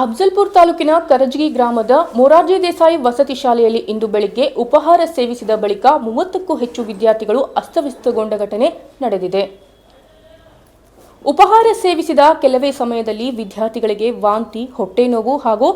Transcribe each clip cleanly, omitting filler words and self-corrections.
ಅಫ್ಜಲ್ಪುರ ತಾಲೂಕಿನ ಕರಜಗಿ ಗ್ರಾಮದ ಮೊರಾರ್ಜಿ ದೇಸಾಯಿ ವಸತಿ ಶಾಲೆಯಲ್ಲಿ ಇಂದು ಬೆಳಿಗ್ಗೆ ಉಪಹಾರ ಸೇವಿಸಿದ ಬಳಿಕ 30ಕ್ಕೂ ಹೆಚ್ಚು ವಿದ್ಯಾರ್ಥಿಗಳು ಅಸ್ತವ್ಯಸ್ತಗೊಂಡ ಘಟನೆ ನಡೆದಿದೆ. ಉಪಹಾರ ಸೇವಿಸಿದ ಕೆಲವೇ ಸಮಯದಲ್ಲಿ ವಿದ್ಯಾರ್ಥಿಗಳಿಗೆ ವಾಂತಿ, ಹೊಟ್ಟೆ ನೋವು ಹಾಗೂ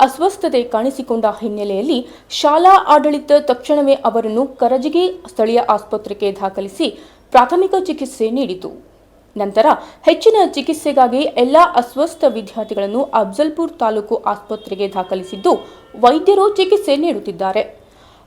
ಅಸ್ವಸ್ಥತೆ ಕಾಣಿಸಿಕೊಂಡ ಹಿನ್ನೆಲೆಯಲ್ಲಿ ಶಾಲಾ ಆಡಳಿತ ತಕ್ಷಣವೇ ಅವರನ್ನು ಕರಜಗಿ ಸ್ಥಳೀಯ ಆಸ್ಪತ್ರೆಗೆ ದಾಖಲಿಸಿ ಪ್ರಾಥಮಿಕ ಚಿಕಿತ್ಸೆ ನೀಡಿತು. ನಂತರ ಹೆಚ್ಚಿನ ಚಿಕಿತ್ಸೆಗಾಗಿ ಎಲ್ಲಾ ಅಸ್ವಸ್ಥ ವಿದ್ಯಾರ್ಥಿಗಳನ್ನು ಅಫ್ಜಲ್ಪುರ ತಾಲೂಕು ಆಸ್ಪತ್ರೆಗೆ ದಾಖಲಿಸಿದ್ದು ವೈದ್ಯರು ಚಿಕಿತ್ಸೆ ನೀಡುತ್ತಿದ್ದಾರೆ.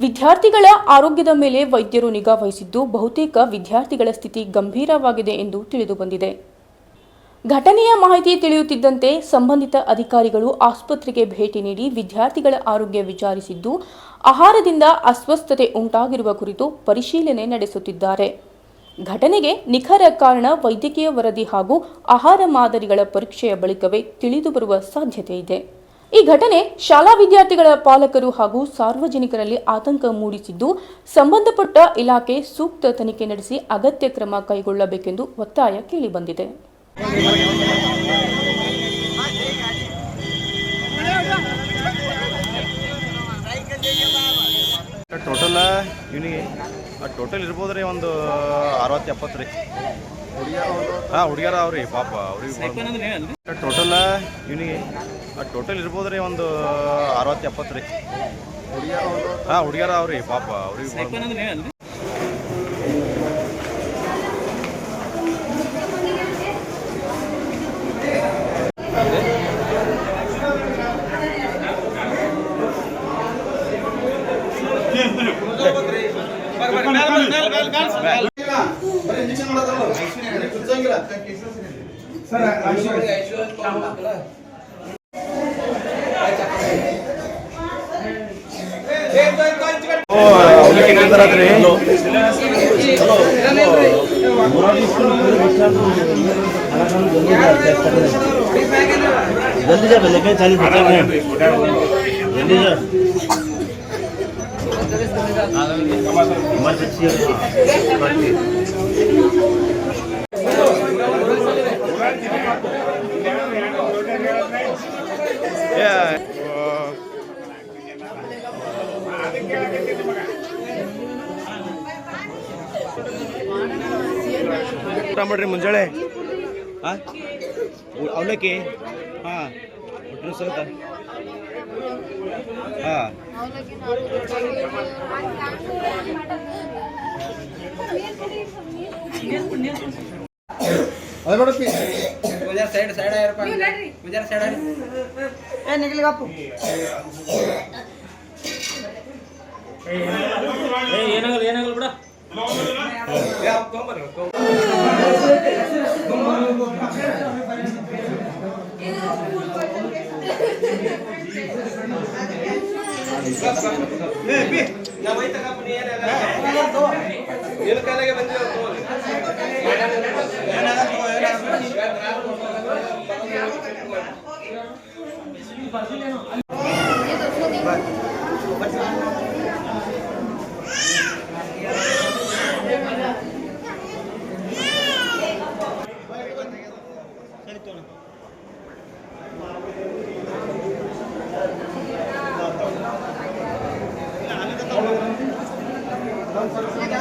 ವಿದ್ಯಾರ್ಥಿಗಳ ಆರೋಗ್ಯದ ಮೇಲೆ ವೈದ್ಯರು ನಿಗಾ ವಹಿಸಿದ್ದು ಬಹುತೇಕ ವಿದ್ಯಾರ್ಥಿಗಳ ಸ್ಥಿತಿ ಗಂಭೀರವಾಗಿದೆ ಎಂದು ತಿಳಿದುಬಂದಿದೆ. ಘಟನೆಯ ಮಾಹಿತಿ ತಿಳಿಯುತ್ತಿದ್ದಂತೆ ಸಂಬಂಧಿತ ಅಧಿಕಾರಿಗಳು ಆಸ್ಪತ್ರೆಗೆ ಭೇಟಿ ನೀಡಿ ವಿದ್ಯಾರ್ಥಿಗಳ ಆರೋಗ್ಯ ವಿಚಾರಿಸಿದ್ದು ಆಹಾರದಿಂದ ಅಸ್ವಸ್ಥತೆ ಉಂಟಾಗಿರುವ ಕುರಿತು ಪರಿಶೀಲನೆ ನಡೆಸುತ್ತಿದ್ದಾರೆ. ಘಟನೆಗೆ ನಿಖರ ಕಾರಣ ವೈದ್ಯಕೀಯ ವರದಿ ಹಾಗೂ ಆಹಾರ ಮಾದರಿಗಳ ಪರೀಕ್ಷೆಯ ಬಳಿಕವೇ ತಿಳಿದುಬರುವ ಸಾಧ್ಯತೆ ಇದೆ. ಈ ಘಟನೆ ಶಾಲಾ ವಿದ್ಯಾರ್ಥಿಗಳ ಪಾಲಕರು ಹಾಗೂ ಸಾರ್ವಜನಿಕರಲ್ಲಿ ಆತಂಕ ಮೂಡಿಸಿದ್ದು ಸಂಬಂಧಪಟ್ಟ ಇಲಾಖೆ ಸೂಕ್ತ ತನಿಖೆ ನಡೆಸಿ ಅಗತ್ಯ ಕ್ರಮ ಕೈಗೊಳ್ಳಬೇಕೆಂದು ಒತ್ತಾಯ ಕೇಳಿಬಂದಿದೆ. ಟೋಟಲ್ ಇರ್ಬೋದ್ರಿ ಒಂದು 60-70 ರೀ. ಹುಡುಗಿಯರ ಅವ್ರಿ ಪಾಪ ಅವ್ರಿಗೆ ಟೋಟಲ್ ಇರ್ಬೋದ್ರಿ ಒಂದು 60-70 ರೀ. ಹುಡುಗಿಯರ ಅವ್ರಿ ಪಾಪ ಅವ್ರಿಗೆ जल्दी जा पहले कहीं 40 बच्चा है जल्दी जा ಮಾಡ್ರಿ ಮುಂಜಾನೆ ಅವಲಕ್ಕಿ ಸಹಿತ ಏನಾಗಲ್ಲ ಬಿಡ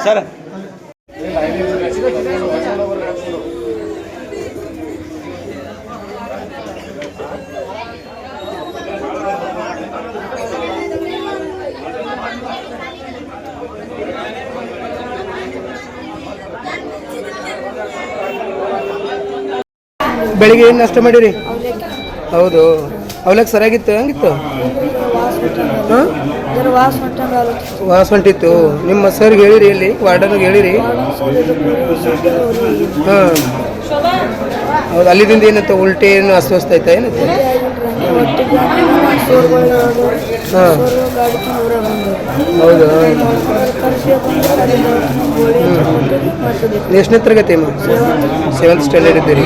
ಸರ್ ಬೆಳಿಗ್ಗೆ ಏನು ನಾಷ್ಟ ಮಾಡಿರಿ? ಹೌದು, ಅವಲಕ್ಕಿ ಸರಿಯಾಗಿತ್ತು? ಹೆಂಗಿತ್ತು? ವಾಸ ಹೊಂಟಿತ್ತು. ನಿಮ್ಮ ಸರ್ಗೆ ಹೇಳಿರಿ, ಇಲ್ಲಿ ವಾರ್ಡನ್ಗೆ ಹೇಳಿರಿ? ಹಾಂ, ಹೌದು. ಅಲ್ಲಿದಿಂದ ಏನಂತ ಉಲ್ಟೆ ಏನು ಅಸ್ವಸ್ಥ ಆಯ್ತಾ ಏನಂತ? ಹಾಂ, ಹೌದು. ಎಷ್ಟನೇ ತರಗತಿ ಅಮ್ಮ? 7th ಸ್ಟ್ಯಾಂಡರ್ಡ್ ಇದ್ದೀರಿ.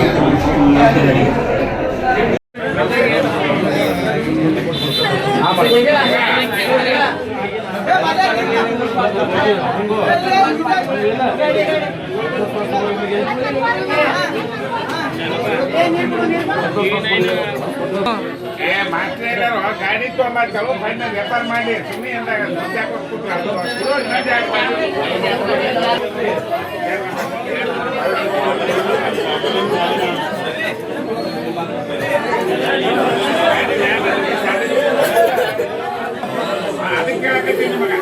ಗಾಡಿ ತಗೊಂಬ ಚಲೋ ಫೈನ್ ವ್ಯಾಪಾರ ಮಾಡಿ ಸುಮ್ಮನೆ ಅದಕ್ಕೆ ಕೇಳಕತ್ತೀನಿ ಮಗ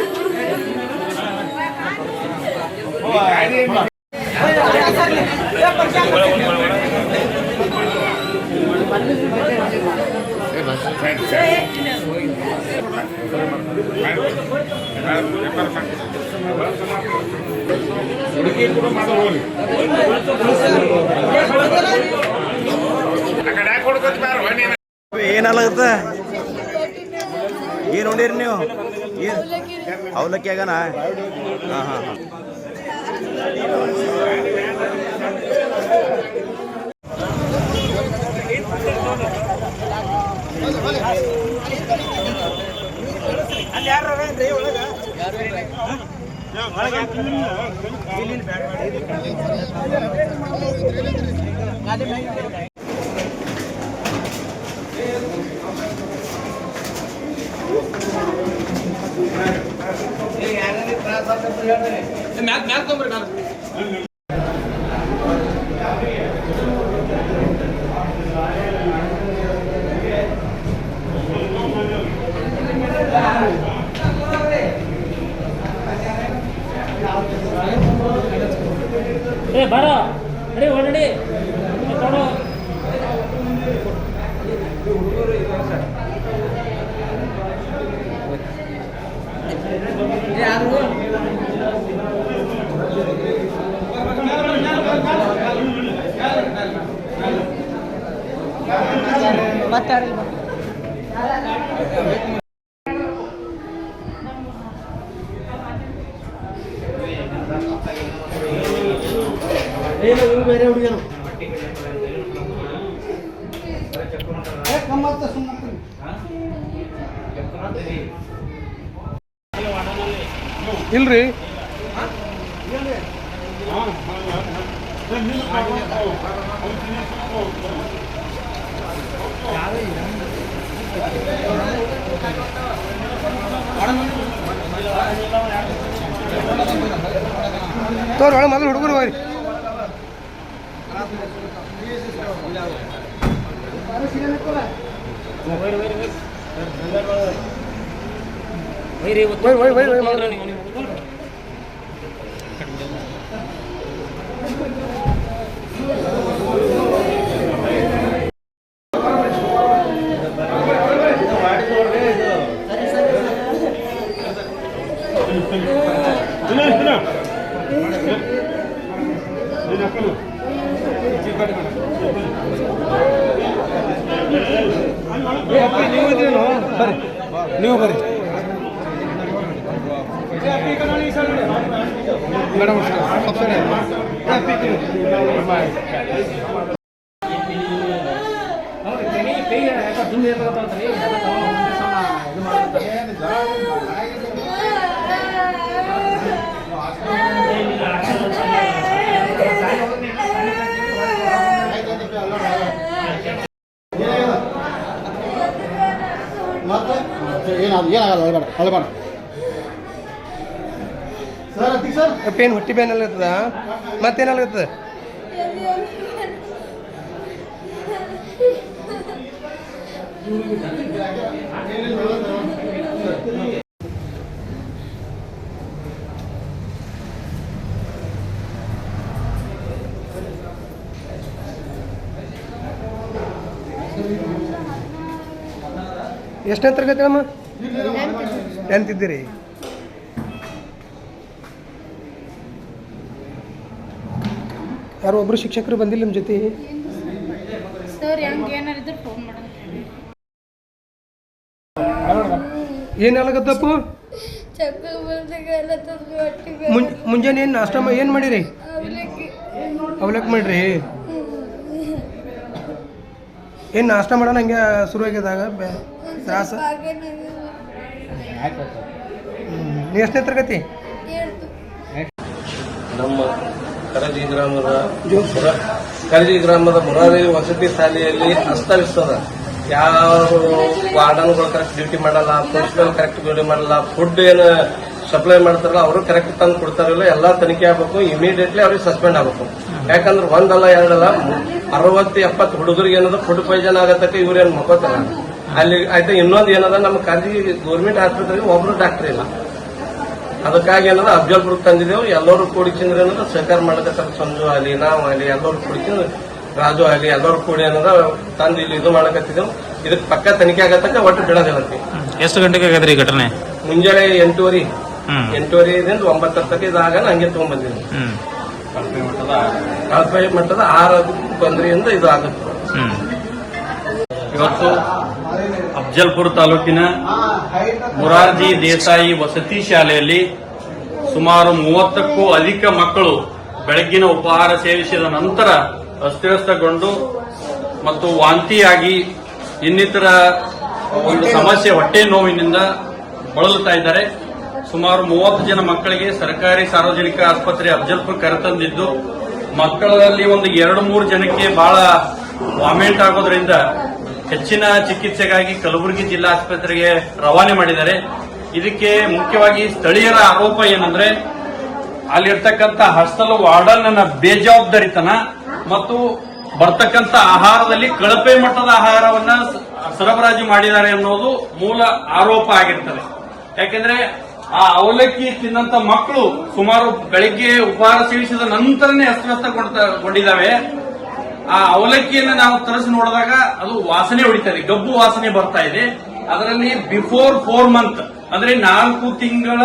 ಹುಡುಗಿ ಕೂಡ ಮಾಡೋರಿ ಆ ಕಡೆ ಕೊಡ್ಕೊತ ಬಾರ ನೀನು ಏನಲ್ಲಾಗತ್ತ ಏನು ನೋಡಿರಿ ನೀವು ಏನು ಅವಲಕ್ಕಿ ಆಗನ ಹಾಂ ಹಾಂ ಹಾಂ ಬಾರೋ ನಡಿ ಹೊರಡಿ ಕೊಡು ಬೇರೆ ಹುಡುಗರು ಇಲ್ರಿ ತೋರ್ ಒಳಗೆ ಮೊದಲು ಹುಡುಗರು ಹೋಗ್ರಿ ನೀವು ಬರ್ರಿ ಮೇಡಮ್ ಏನಾಗಲ್ಲ ಅಳಬೇಡ ಸರ್ ಪೇನ್ ಹೊಟ್ಟಿ ಪೇನ್ ಎಲ್ಲ ಇರ್ತದ ಮತ್ತೇನಾಗತ್ತದ ಎಷ್ಟನೇ ತರಗತಿ ಅಮ್ಮ 10th ಇದ್ದೀರಿ ಯಾರು ಒಬ್ರು ಶಿಕ್ಷಕರು ಬಂದಿಲ್ಲ ನಿಮ್ಮ ಜೊತೆ ಸರ್ ಹಂಗೆ ಏನಾರಿದ್ರೆ ಫೋನ್ ಮಾಡೋಣ ಏನಾಗತ್ತಪ್ಪ ಮುಂಜಾನೆ ಏನು ನಾಷ್ಟ ಏನು ಮಾಡಿರಿ ಅವಲಕ್ಕಿ ಮಾಡಿರಿ ಏನು ನಾಷ್ಟ ಮಾಡೋಣ ಹಂಗೆ ಶುರು ಆಗ್ಯದಾಗ ತ್ರಾಸ ನೀವು ಎಷ್ಟನೇ ತರಗತಿ ನಮ್ಮ ಕರಗಿ ಗ್ರಾಮದ ಕರಜಿ ಗ್ರಾಮದ ಮುರಾರಿ ವಸತಿ ಶಾಲೆಯಲ್ಲಿ ಅಸ್ತವ್ಯಸ್ತದ. ಯಾರು ವಾರ್ಡನ್ಗಳು ಕರೆಕ್ಟ್ ಡ್ಯೂಟಿ ಮಾಡಲ್ಲ, ಪ್ರಿನ್ಸಿಪಲ್ ಕರೆಕ್ಟ್ ಡ್ಯೂಟಿ ಮಾಡಲ್ಲ, ಫುಡ್ ಏನು ಸಪ್ಲೈ ಮಾಡ್ತಾರಲ್ಲ ಅವರು ಕರೆಕ್ಟ್ ತಂದು ಕೊಡ್ತಾರಲ್ಲ, ಎಲ್ಲಾ ತನಿಖೆ ಆಗಬೇಕು. ಇಮಿಡಿಯೇಟ್ಲಿ ಅವ್ರಿಗೆ ಸಸ್ಪೆಂಡ್ ಆಗಬೇಕು. ಯಾಕಂದ್ರೆ ಒಂದಲ್ಲ ಎರಡಲ್ಲ 60-70 ಹುಡುಗರಿಗೆ ಏನದ ಫುಡ್ ಪಾಯ್ಸನ್ ಆಗತ್ತಕ್ಕೆ ಇವ್ರೇನು ಮಕ್ಕೋತಾರ ಅಲ್ಲಿ. ಆಯ್ತಾ ಇನ್ನೊಂದು ಏನದ, ನಮ್ಮ ಕಾಲೇಜಿ ಗೌರ್ಮೆಂಟ್ ಆಸ್ಪತ್ರೆಗೆ ಒಬ್ರು ಡಾಕ್ಟರ್ ಇಲ್ಲ. ಅದಕ್ಕಾಗಿ ಏನದ ಅಫ್ಜಲ್ಪುರಕ್ಕೆ ತಂದಿದ್ದೇವೆ. ಎಲ್ಲರೂ ಕೂಡಿಸಿಂದ್ರೆ ಏನದ ಸಹಕಾರ ಮಾಡಕತ್ತಾರ. ಸಂಜು ಆಗಲಿ, ನಾವು ಆಗಲಿ, ಎಲ್ಲರೂ ಕೂಡಿಸಿಂದ್ರೆ ರಾಜು ಆಗಲಿ ಎಲ್ಲರೂ ಕೂಡಿ ಏನದ ತಂದು ಇಲ್ಲಿ ಇದು ಮಾಡಕತ್ತಿದ್ದೇವೆ. ಇದಕ್ಕೆ ಪಕ್ಕ ತನಿಖೆ ಆಗತ್ತಕ್ಕೆ ಒಟ್ಟು ಬಿಡೋದಿಲ್ಲ. ಎಷ್ಟು ಗಂಟೆಗೆ ಆಗದ್ರಿ ಈ ಘಟನೆ? ಮುಂಜಾನೆ 8:30 9 ತನಕ ಇದಾಗ ಹಂಗೆ ತಗೊಂಡ್ಬಂದಿದ್ವಿ. ಕಳಪೆ ಮಟ್ಟದ ಆಹಾರ ತೊಂದರೆಯಿಂದ ಇದು ಆಗುತ್ತೆ. ಇವತ್ತು ಅಫ್ಜಲ್ಪುರ ತಾಲೂಕಿನ ಮೊರಾರ್ಜಿ ದೇಸಾಯಿ ವಸತಿ ಶಾಲೆಯಲ್ಲಿ ಸುಮಾರು 30ಕ್ಕೂ ಅಧಿಕ ಮಕ್ಕಳು ಬೆಳಗ್ಗಿನ ಉಪಹಾರ ಸೇವಿಸಿದ ನಂತರ ಅಸ್ತವ್ಯಸ್ತಗೊಂಡು ಮತ್ತು ವಾಂತಿಯಾಗಿ ಇನ್ನಿತರ ಒಂದು ಸಮಸ್ಯೆ ಹೊಟ್ಟೆ ನೋವಿನಿಂದ ಬಳಲುತ್ತಾ ಇದ್ದಾರೆ. ಸುಮಾರು 30 ಜನ ಮಕ್ಕಳಿಗೆ ಸರ್ಕಾರಿ ಸಾರ್ವಜನಿಕ ಆಸ್ಪತ್ರೆ ಅಫ್ಜಲ್ಪುರ ಕರೆತಂದಿದ್ದು, ಮಕ್ಕಳಲ್ಲಿ ಒಂದು 2-3 ಜನಕ್ಕೆ ಬಹಳ ವಾಮಿಟ್ ಆಗೋದ್ರಿಂದ ಹೆಚ್ಚಿನ ಚಿಕಿತ್ಸೆಗಾಗಿ ಕಲಬುರಗಿ ಜಿಲ್ಲಾ ಆಸ್ಪತ್ರೆಗೆ ರವಾನೆ ಮಾಡಿದ್ದಾರೆ. ಇದಕ್ಕೆ ಮುಖ್ಯವಾಗಿ ಸ್ಥಳೀಯರ ಆರೋಪ ಏನಂದ್ರೆ, ಅಲ್ಲಿರ್ತಕ್ಕಂಥ ಹಾಸ್ಟೆಲ್ ವಾರ್ಡನ್ ಬೇಜವಾಬ್ದಾರಿತನ ಮತ್ತು ಬರ್ತಕ್ಕಂಥ ಆಹಾರದಲ್ಲಿ ಕಳಪೆ ಮಟ್ಟದ ಆಹಾರವನ್ನ ಸರಬರಾಜು ಮಾಡಿದ್ದಾರೆ ಅನ್ನೋದು ಮೂಲ ಆರೋಪ ಆಗಿರ್ತದೆ. ಯಾಕೆಂದ್ರೆ ಆ ಅವಲಕ್ಕಿ ತಿನ್ನಂತ ಮಕ್ಕಳು ಸುಮಾರು ಬೆಳಿಗ್ಗೆ ಉಪಹಾರ ಸೇವಿಸಿದ ನಂತರನೇ ಅಸ್ತವ್ಯಸ್ತಗೊಂಡಿದ್ದಾವೆ. ಆ ಅವಲಕ್ಕಿಯನ್ನು ನಾವು ತರಿಸಿ ನೋಡಿದಾಗ ಅದು ವಾಸನೆ ಹೊಡಿತಾರೆ, ಗಬ್ಬು ವಾಸನೆ ಬರ್ತಾ ಇದೆ. ಅದರಲ್ಲಿ ಬಿಫೋರ್ 4 ಮಂತ್ ಅಂದ್ರೆ 4 ತಿಂಗಳ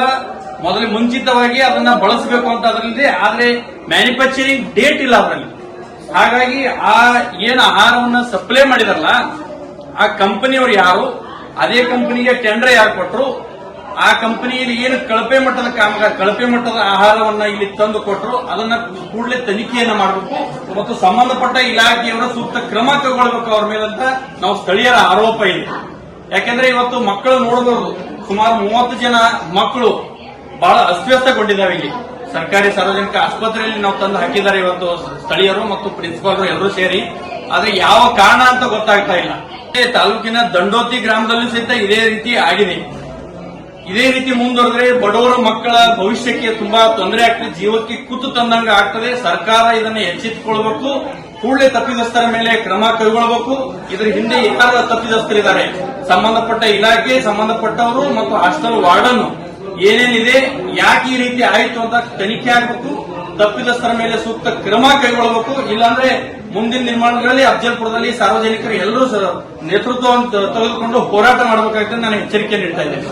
ಮೊದಲು ಮುಂಚಿತವಾಗಿ ಅದನ್ನ ಬಳಸಬೇಕು ಅಂತ ಅದರಲ್ಲಿ, ಆದ್ರೆ ಮ್ಯಾನುಫ್ಯಾಕ್ಚರಿಂಗ್ ಡೇಟ್ ಇಲ್ಲ ಅದರಲ್ಲಿ. ಹಾಗಾಗಿ ಆ ಏನು ಆಹಾರವನ್ನ ಸಪ್ಲೈ ಮಾಡಿದಾರಲ್ಲ ಆ ಕಂಪನಿಯವರು ಯಾರು, ಅದೇ ಕಂಪನಿಗೆ ಟೆಂಡರ್ ಯಾರು ಕೊಟ್ಟರು, ಆ ಕಂಪನಿಯಲ್ಲಿ ಏನು ಕಳಪೆ ಮಟ್ಟದ ಕಳಪೆ ಮಟ್ಟದ ಆಹಾರವನ್ನ ಇಲ್ಲಿ ತಂದು ಕೊಟ್ಟರು, ಅದನ್ನ ಕೂಡಲೇ ತನಿಖೆಯನ್ನ ಮಾಡಬೇಕು ಮತ್ತು ಸಂಬಂಧಪಟ್ಟ ಇಲಾಖೆಯವರ ಸೂಕ್ತ ಕ್ರಮ ಕೈಗೊಳ್ಳಬೇಕು ಅವ್ರ ಮೇಲಂತ ನಾವು ಸ್ಥಳೀಯರ ಆರೋಪ ಇದೆ. ಯಾಕೆಂದ್ರೆ ಇವತ್ತು ಮಕ್ಕಳು ನೋಡಬಹುದು, ಸುಮಾರು 30 ಜನ ಮಕ್ಕಳು ಬಹಳ ಅಸ್ವಸ್ಥಗೊಂಡಿದ್ದಾವೆ. ಇಲ್ಲಿ ಸರ್ಕಾರಿ ಸಾರ್ವಜನಿಕ ಆಸ್ಪತ್ರೆಯಲ್ಲಿ ನಾವು ತಂದು ಹಾಕಿದ್ದಾರೆ ಇವತ್ತು ಸ್ಥಳೀಯರು ಮತ್ತು ಪ್ರಿನ್ಸಿಪಾಲ್ರು ಎಲ್ಲರೂ ಸೇರಿ. ಆದ್ರೆ ಯಾವ ಕಾರಣ ಅಂತ ಗೊತ್ತಾಗ್ತಾ ಇಲ್ಲ. ತಾಲೂಕಿನ ದಂಡೋತಿ ಗ್ರಾಮದಲ್ಲೂ ಸಹಿತ ಇದೇ ರೀತಿ ಆಗಿದೆ. ಇದೇ ರೀತಿ ಮುಂದುವರೆದ್ರೆ ಬಡವರ ಮಕ್ಕಳ ಭವಿಷ್ಯಕ್ಕೆ ತುಂಬಾ ತೊಂದರೆ ಆಗ್ತದೆ, ಜೀವಕ್ಕೆ ಕುತ್ತು ತಂದಂಗ ಆಗ್ತದೆ. ಸರ್ಕಾರ ಇದನ್ನ ಎಚ್ಚೆತ್ತುಕೊಳ್ಬೇಕು, ಕೂಡಲೇ ತಪ್ಪಿತಸ್ಥರ ಮೇಲೆ ಕ್ರಮ ಕೈಗೊಳ್ಳಬೇಕು. ಇದರ ಹಿಂದೆ ಯಾರು ತಪ್ಪಿತಸ್ಥರಿದ್ದಾರೆ, ಸಂಬಂಧಪಟ್ಟ ಇಲಾಖೆ, ಸಂಬಂಧಪಟ್ಟವರು ಮತ್ತು ಹಾಸ್ಟೆಲ್ ವಾರ್ಡನ್ ಏನೇನಿದೆ, ಯಾಕೆ ಈ ರೀತಿ ಆಯಿತು ಅಂತ ತನಿಖೆ ಆಗಬೇಕು. ತಪ್ಪಿತಸ್ಥರ ಮೇಲೆ ಸೂಕ್ತ ಕ್ರಮ ಕೈಗೊಳ್ಳಬೇಕು. ಇಲ್ಲಾಂದ್ರೆ ಮುಂದಿನ ನಿರ್ಮಾಣಗಳಲ್ಲಿ ಅಫ್ಜಲ್ಪುರದಲ್ಲಿ ಸಾರ್ವಜನಿಕರು ಎಲ್ಲರೂ ನೇತೃತ್ವವನ್ನು ತೆಗೆದುಕೊಂಡು ಹೋರಾಟ ಮಾಡಬೇಕಾಗ್ತದೆ. ನಾನು ಎಚ್ಚರಿಕೆ ನೀಡ್ತಾ ಇದ್ದೇನೆ.